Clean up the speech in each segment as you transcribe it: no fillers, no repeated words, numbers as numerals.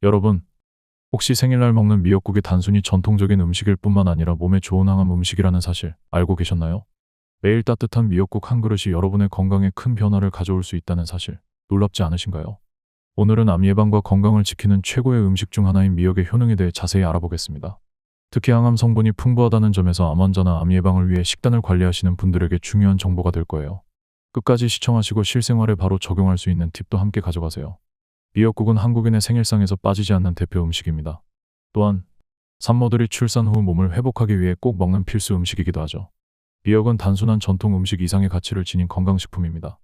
여러분, 혹시 생일날 먹는 미역국이 단순히 전통적인 음식일 뿐만 아니라 몸에 좋은 항암 음식이라는 사실 알고 계셨나요? 매일 따뜻한 미역국 한 그릇이 여러분의 건강에 큰 변화를 가져올 수 있다는 사실 놀랍지 않으신가요? 오늘은 암 예방과 건강을 지키는 최고의 음식 중 하나인 미역의 효능에 대해 자세히 알아보겠습니다. 특히 항암 성분이 풍부하다는 점에서 암 환자나 암 예방을 위해 식단을 관리하시는 분들에게 중요한 정보가 될 거예요. 끝까지 시청하시고 실생활에 바로 적용할 수 있는 팁도 함께 가져가세요. 미역국은 한국인의 생일상에서 빠지지 않는 대표 음식입니다. 또한 산모들이 출산 후 몸을 회복하기 위해 꼭 먹는 필수 음식이기도 하죠. 미역은 단순한 전통 음식 이상의 가치를 지닌 건강식품입니다.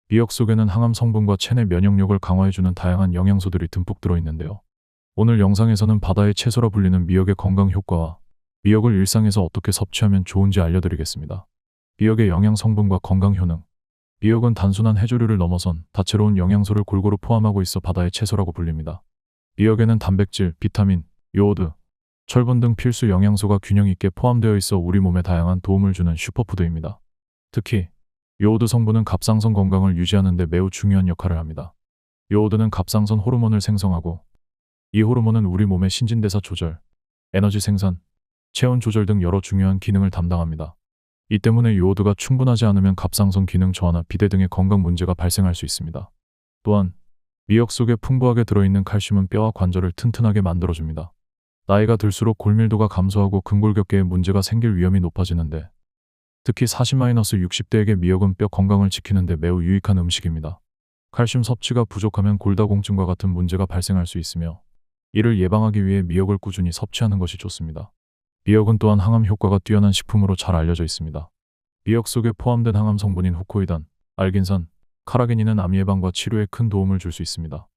미역 속에는 항암 성분과 체내 면역력을 강화해주는 다양한 영양소들이 듬뿍 들어있는데요. 오늘 영상에서는 바다의 채소라 불리는 미역의 건강 효과와 미역을 일상에서 어떻게 섭취하면 좋은지 알려드리겠습니다. 미역의 영양 성분과 건강 효능. 미역은 단순한 해조류를 넘어선 다채로운 영양소를 골고루 포함하고 있어 바다의 채소라고 불립니다. 미역에는 단백질, 비타민, 요오드, 철분 등 필수 영양소가 균형 있게 포함되어 있어 우리 몸에 다양한 도움을 주는 슈퍼푸드입니다. 특히 요오드 성분은 갑상선 건강을 유지하는 데 매우 중요한 역할을 합니다. 요오드는 갑상선 호르몬을 생성하고 이 호르몬은 우리 몸의 신진대사 조절, 에너지 생산, 체온 조절 등 여러 중요한 기능을 담당합니다. 이 때문에 요오드가 충분하지 않으면 갑상선 기능 저하나 비대 등의 건강 문제가 발생할 수 있습니다. 또한 미역 속에 풍부하게 들어있는 칼슘은 뼈와 관절을 튼튼하게 만들어줍니다. 나이가 들수록 골밀도가 감소하고 근골격계에 문제가 생길 위험이 높아지는데 특히 40-60대에게 미역은 뼈 건강을 지키는 데 매우 유익한 음식입니다. 칼슘 섭취가 부족하면 골다공증과 같은 문제가 발생할 수 있으며 이를 예방하기 위해 미역을 꾸준히 섭취하는 것이 좋습니다. 미역은 또한 항암 효과가 뛰어난 식품으로 잘 알려져 있습니다. 미역 속에 포함된 항암 성분인 후코이단, 알긴산, 카라겐인은 암 예방과 치료에 큰 도움을 줄 수 있습니다.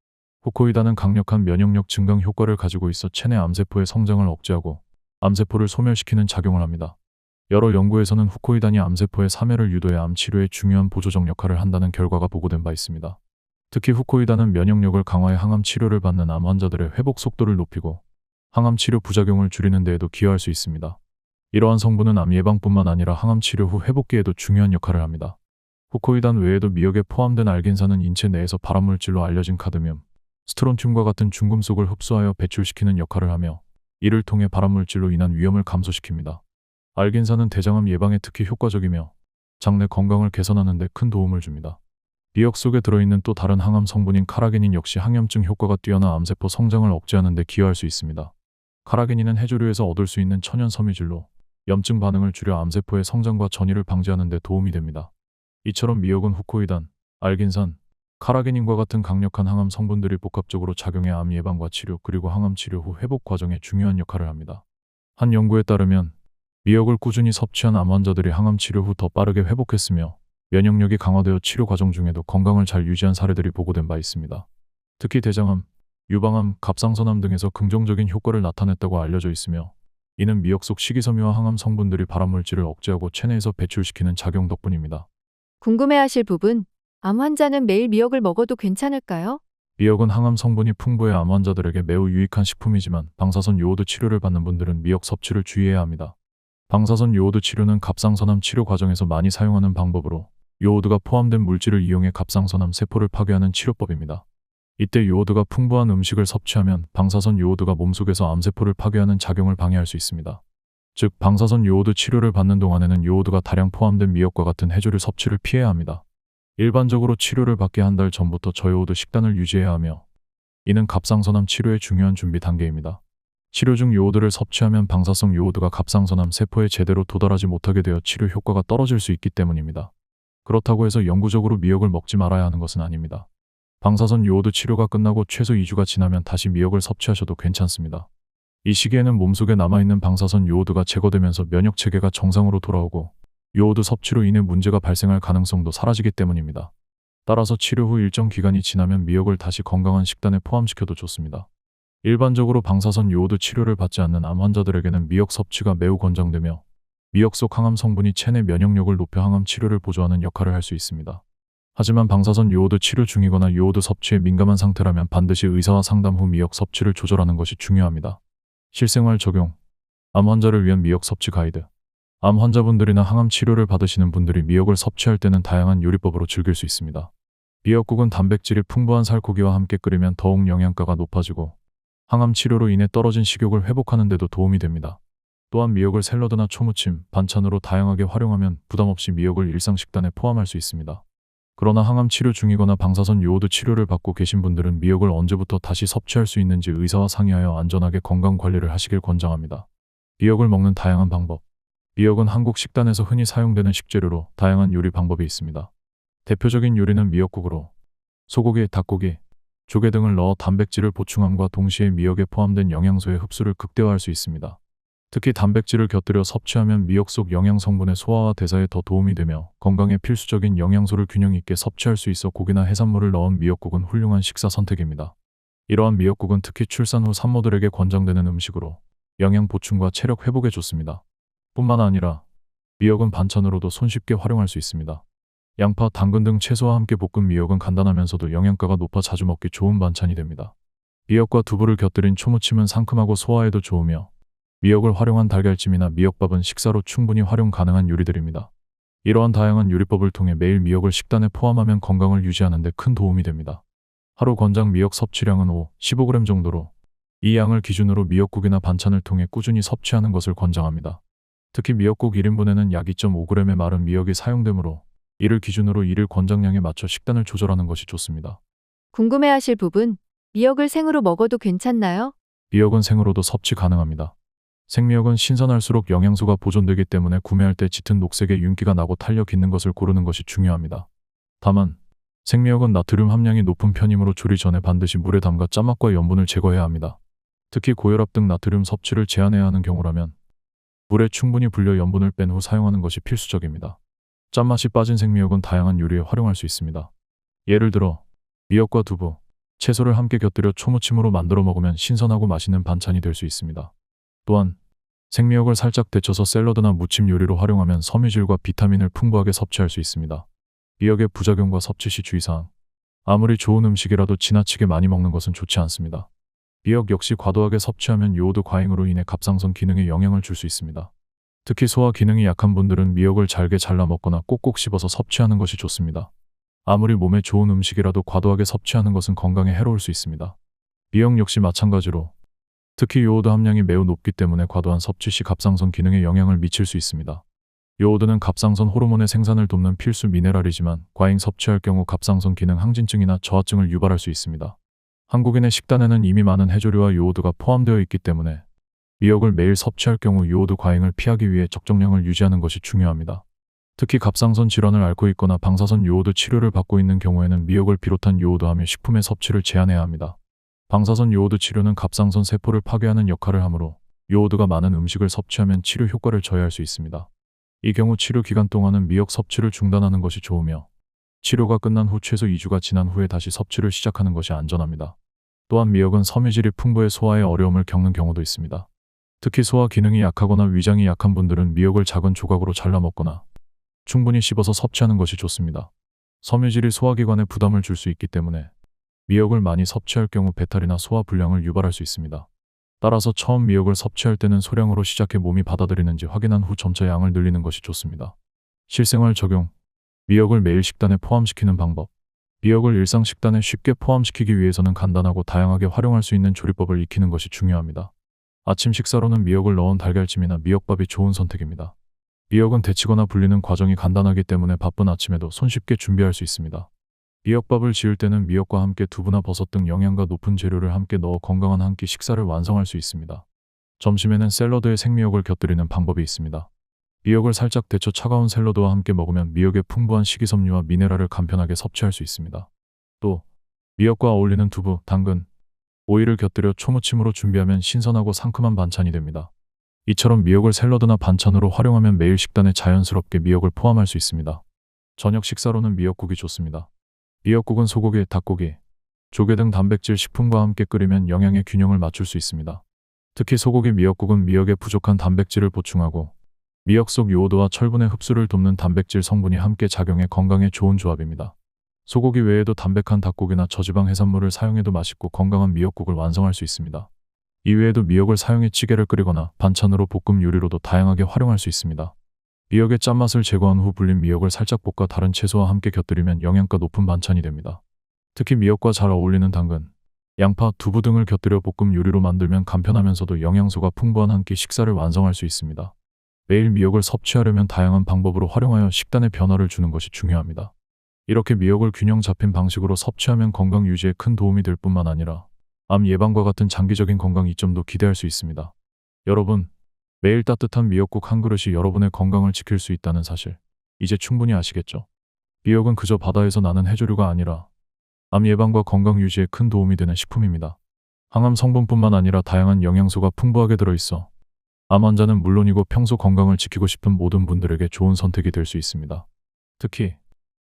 후코이단은 강력한 면역력 증강 효과를 가지고 있어 체내 암세포의 성장을 억제하고 암세포를 소멸시키는 작용을 합니다. 여러 연구에서는 후코이단이 암세포의 사멸을 유도해 암 치료에 중요한 보조적 역할을 한다는 결과가 보고된 바 있습니다. 특히 후코이단은 면역력을 강화해 항암 치료를 받는 암 환자들의 회복 속도를 높이고 항암 치료 부작용을 줄이는 데에도 기여할 수 있습니다. 이러한 성분은 암 예방뿐만 아니라 항암 치료 후 회복기에도 중요한 역할을 합니다. 후코이단 외에도 미역에 포함된 알긴산은 인체 내에서 발암물질로 알려진 카드뮴, 스트론튬과 같은 중금속을 흡수하여 배출시키는 역할을 하며 이를 통해 발암물질로 인한 위험을 감소시킵니다. 알긴산은 대장암 예방에 특히 효과적이며 장내 건강을 개선하는 데 큰 도움을 줍니다. 미역 속에 들어있는 또 다른 항암 성분인 카라겐인 역시 항염증 효과가 뛰어나 암세포 성장을 억제하는 데 기여할 수 있습니다. 카라겐인은 해조류에서 얻을 수 있는 천연 섬유질로 염증 반응을 줄여 암세포의 성장과 전이를 방지하는 데 도움이 됩니다. 이처럼 미역은 후코이단, 알긴산, 카라겐인과 같은 강력한 항암 성분들이 복합적으로 작용해 암 예방과 치료 그리고 항암 치료 후 회복 과정에 중요한 역할을 합니다. 한 연구에 따르면 미역을 꾸준히 섭취한 암 환자들이 항암 치료 후 더 빠르게 회복했으며 면역력이 강화되어 치료 과정 중에도 건강을 잘 유지한 사례들이 보고된 바 있습니다. 특히 대장암, 유방암, 갑상선암 등에서 긍정적인 효과를 나타냈다고 알려져 있으며 이는 미역 속 식이섬유와 항암 성분들이 발암물질을 억제하고 체내에서 배출시키는 작용 덕분입니다. 궁금해하실 부분, 암 환자는 매일 미역을 먹어도 괜찮을까요? 미역은 항암 성분이 풍부해 암 환자들에게 매우 유익한 식품이지만 방사선 요오드 치료를 받는 분들은 미역 섭취를 주의해야 합니다. 방사선 요오드 치료는 갑상선암 치료 과정에서 많이 사용하는 방법으로 요오드가 포함된 물질을 이용해 갑상선암 세포를 파괴하는 치료법입니다. 이때 요오드가 풍부한 음식을 섭취하면 방사선 요오드가 몸속에서 암세포를 파괴하는 작용을 방해할 수 있습니다. 즉, 방사선 요오드 치료를 받는 동안에는 요오드가 다량 포함된 미역과 같은 해조류 섭취를 피해야 합니다. 일반적으로 치료를 받기 한 달 전부터 저요오드 식단을 유지해야 하며 이는 갑상선암 치료의 중요한 준비 단계입니다. 치료 중 요오드를 섭취하면 방사성 요오드가 갑상선암 세포에 제대로 도달하지 못하게 되어 치료 효과가 떨어질 수 있기 때문입니다. 그렇다고 해서 영구적으로 미역을 먹지 말아야 하는 것은 아닙니다. 방사선 요오드 치료가 끝나고 최소 2주가 지나면 다시 미역을 섭취하셔도 괜찮습니다. 이 시기에는 몸속에 남아있는 방사선 요오드가 제거되면서 면역체계가 정상으로 돌아오고 요오드 섭취로 인해 문제가 발생할 가능성도 사라지기 때문입니다. 따라서 치료 후 일정 기간이 지나면 미역을 다시 건강한 식단에 포함시켜도 좋습니다. 일반적으로 방사선 요오드 치료를 받지 않는 암 환자들에게는 미역 섭취가 매우 권장되며 미역 속 항암 성분이 체내 면역력을 높여 항암 치료를 보조하는 역할을 할 수 있습니다. 하지만 방사선 요오드 치료 중이거나 요오드 섭취에 민감한 상태라면 반드시 의사와 상담 후 미역 섭취를 조절하는 것이 중요합니다. 실생활 적용, 암 환자를 위한 미역 섭취 가이드. 암 환자분들이나 항암 치료를 받으시는 분들이 미역을 섭취할 때는 다양한 요리법으로 즐길 수 있습니다. 미역국은 단백질이 풍부한 살코기와 함께 끓이면 더욱 영양가가 높아지고 항암 치료로 인해 떨어진 식욕을 회복하는 데도 도움이 됩니다. 또한 미역을 샐러드나 초무침, 반찬으로 다양하게 활용하면 부담 없이 미역을 일상 식단에 포함할 수 있습니다. 그러나 항암 치료 중이거나 방사선 요오드 치료를 받고 계신 분들은 미역을 언제부터 다시 섭취할 수 있는지 의사와 상의하여 안전하게 건강 관리를 하시길 권장합니다. 미역을 먹는 다양한 방법. 미역은 한국 식단에서 흔히 사용되는 식재료로 다양한 요리 방법이 있습니다. 대표적인 요리는 미역국으로 소고기, 닭고기, 조개 등을 넣어 단백질을 보충함과 동시에 미역에 포함된 영양소의 흡수를 극대화할 수 있습니다. 특히 단백질을 곁들여 섭취하면 미역 속 영양 성분의 소화와 대사에 더 도움이 되며 건강에 필수적인 영양소를 균형 있게 섭취할 수 있어 고기나 해산물을 넣은 미역국은 훌륭한 식사 선택입니다. 이러한 미역국은 특히 출산 후 산모들에게 권장되는 음식으로 영양 보충과 체력 회복에 좋습니다. 뿐만 아니라 미역은 반찬으로도 손쉽게 활용할 수 있습니다. 양파, 당근 등 채소와 함께 볶은 미역은 간단하면서도 영양가가 높아 자주 먹기 좋은 반찬이 됩니다. 미역과 두부를 곁들인 초무침은 상큼하고 소화에도 좋으며 미역을 활용한 달걀찜이나 미역밥은 식사로 충분히 활용 가능한 요리들입니다. 이러한 다양한 요리법을 통해 매일 미역을 식단에 포함하면 건강을 유지하는 데 큰 도움이 됩니다. 하루 권장 미역 섭취량은 15g 정도로 이 양을 기준으로 미역국이나 반찬을 통해 꾸준히 섭취하는 것을 권장합니다. 특히 미역국 1인분에는 약 2.5g의 마른 미역이 사용되므로 이를 기준으로 일일 권장량에 맞춰 식단을 조절하는 것이 좋습니다. 궁금해하실 부분, 미역을 생으로 먹어도 괜찮나요? 미역은 생으로도 섭취 가능합니다. 생미역은 신선할수록 영양소가 보존되기 때문에 구매할 때 짙은 녹색의 윤기가 나고 탄력 있는 것을 고르는 것이 중요합니다. 다만 생미역은 나트륨 함량이 높은 편이므로 조리 전에 반드시 물에 담가 짠맛과 염분을 제거해야 합니다. 특히 고혈압 등 나트륨 섭취를 제한해야 하는 경우라면 물에 충분히 불려 염분을 뺀 후 사용하는 것이 필수적입니다. 짠맛이 빠진 생미역은 다양한 요리에 활용할 수 있습니다. 예를 들어 미역과 두부, 채소를 함께 곁들여 초무침으로 만들어 먹으면 신선하고 맛있는 반찬이 될 수 있습니다. 또한 생미역을 살짝 데쳐서 샐러드나 무침 요리로 활용하면 섬유질과 비타민을 풍부하게 섭취할 수 있습니다. 미역의 부작용과 섭취 시 주의사항. 아무리 좋은 음식이라도 지나치게 많이 먹는 것은 좋지 않습니다. 미역 역시 과도하게 섭취하면 요오드 과잉으로 인해 갑상선 기능에 영향을 줄 수 있습니다. 특히 소화 기능이 약한 분들은 미역을 잘게 잘라 먹거나 꼭꼭 씹어서 섭취하는 것이 좋습니다. 아무리 몸에 좋은 음식이라도 과도하게 섭취하는 것은 건강에 해로울 수 있습니다. 미역 역시 마찬가지로 특히 요오드 함량이 매우 높기 때문에 과도한 섭취 시 갑상선 기능에 영향을 미칠 수 있습니다. 요오드는 갑상선 호르몬의 생산을 돕는 필수 미네랄이지만 과잉 섭취할 경우 갑상선 기능 항진증이나 저하증을 유발할 수 있습니다. 한국인의 식단에는 이미 많은 해조류와 요오드가 포함되어 있기 때문에 미역을 매일 섭취할 경우 요오드 과잉을 피하기 위해 적정량을 유지하는 것이 중요합니다. 특히 갑상선 질환을 앓고 있거나 방사선 요오드 치료를 받고 있는 경우에는 미역을 비롯한 요오드함유 식품의 섭취를 제한해야 합니다. 방사선 요오드 치료는 갑상선 세포를 파괴하는 역할을 하므로 요오드가 많은 음식을 섭취하면 치료 효과를 저해할 수 있습니다. 이 경우 치료 기간 동안은 미역 섭취를 중단하는 것이 좋으며 치료가 끝난 후 최소 2주가 지난 후에 다시 섭취를 시작하는 것이 안전합니다. 또한 미역은 섬유질이 풍부해 소화에 어려움을 겪는 경우도 있습니다. 특히 소화 기능이 약하거나 위장이 약한 분들은 미역을 작은 조각으로 잘라 먹거나 충분히 씹어서 섭취하는 것이 좋습니다. 섬유질이 소화기관에 부담을 줄 수 있기 때문에 미역을 많이 섭취할 경우 배탈이나 소화 불량을 유발할 수 있습니다. 따라서 처음 미역을 섭취할 때는 소량으로 시작해 몸이 받아들이는지 확인한 후 점차 양을 늘리는 것이 좋습니다. 실생활 적용. 미역을 매일 식단에 포함시키는 방법. 미역을 일상 식단에 쉽게 포함시키기 위해서는 간단하고 다양하게 활용할 수 있는 조리법을 익히는 것이 중요합니다. 아침 식사로는 미역을 넣은 달걀찜이나 미역밥이 좋은 선택입니다. 미역은 데치거나 불리는 과정이 간단하기 때문에 바쁜 아침에도 손쉽게 준비할 수 있습니다. 미역밥을 지을 때는 미역과 함께 두부나 버섯 등 영양가 높은 재료를 함께 넣어 건강한 한 끼 식사를 완성할 수 있습니다. 점심에는 샐러드에 생미역을 곁들이는 방법이 있습니다. 미역을 살짝 데쳐 차가운 샐러드와 함께 먹으면 미역의 풍부한 식이섬유와 미네랄을 간편하게 섭취할 수 있습니다. 또 미역과 어울리는 두부, 당근, 오이를 곁들여 초무침으로 준비하면 신선하고 상큼한 반찬이 됩니다. 이처럼 미역을 샐러드나 반찬으로 활용하면 매일 식단에 자연스럽게 미역을 포함할 수 있습니다. 저녁 식사로는 미역국이 좋습니다. 미역국은 소고기, 닭고기, 조개 등 단백질 식품과 함께 끓이면 영양의 균형을 맞출 수 있습니다. 특히 소고기 미역국은 미역의 부족한 단백질을 보충하고 미역 속 요오드와 철분의 흡수를 돕는 단백질 성분이 함께 작용해 건강에 좋은 조합입니다. 소고기 외에도 담백한 닭고기나 저지방 해산물을 사용해도 맛있고 건강한 미역국을 완성할 수 있습니다. 이외에도 미역을 사용해 찌개를 끓이거나 반찬으로 볶음 요리로도 다양하게 활용할 수 있습니다. 미역의 짠맛을 제거한 후 불린 미역을 살짝 볶아 다른 채소와 함께 곁들이면 영양가 높은 반찬이 됩니다. 특히 미역과 잘 어울리는 당근, 양파, 두부 등을 곁들여 볶음 요리로 만들면 간편하면서도 영양소가 풍부한 한 끼 식사를 완성할 수 있습니다. 매일 미역을 섭취하려면 다양한 방법으로 활용하여 식단에 변화를 주는 것이 중요합니다. 이렇게 미역을 균형 잡힌 방식으로 섭취하면 건강 유지에 큰 도움이 될 뿐만 아니라 암 예방과 같은 장기적인 건강 이점도 기대할 수 있습니다. 여러분, 매일 따뜻한 미역국 한 그릇이 여러분의 건강을 지킬 수 있다는 사실, 이제 충분히 아시겠죠? 미역은 그저 바다에서 나는 해조류가 아니라 암 예방과 건강 유지에 큰 도움이 되는 식품입니다. 항암 성분뿐만 아니라 다양한 영양소가 풍부하게 들어있어 암 환자는 물론이고 평소 건강을 지키고 싶은 모든 분들에게 좋은 선택이 될 수 있습니다. 특히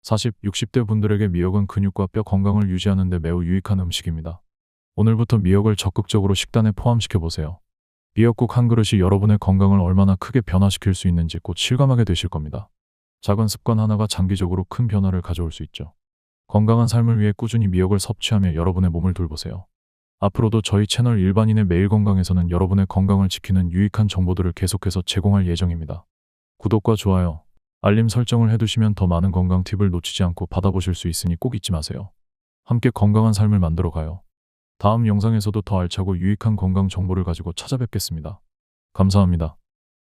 40, 60대 분들에게 미역은 근육과 뼈 건강을 유지하는 데 매우 유익한 음식입니다. 오늘부터 미역을 적극적으로 식단에 포함시켜 보세요. 미역국 한 그릇이 여러분의 건강을 얼마나 크게 변화시킬 수 있는지 곧 실감하게 되실 겁니다. 작은 습관 하나가 장기적으로 큰 변화를 가져올 수 있죠. 건강한 삶을 위해 꾸준히 미역을 섭취하며 여러분의 몸을 돌보세요. 앞으로도 저희 채널 일반인의 매일 건강에서는 여러분의 건강을 지키는 유익한 정보들을 계속해서 제공할 예정입니다. 구독과 좋아요, 알림 설정을 해두시면 더 많은 건강 팁을 놓치지 않고 받아보실 수 있으니 꼭 잊지 마세요. 함께 건강한 삶을 만들어가요. 다음 영상에서도 더 알차고 유익한 건강 정보를 가지고 찾아뵙겠습니다. 감사합니다.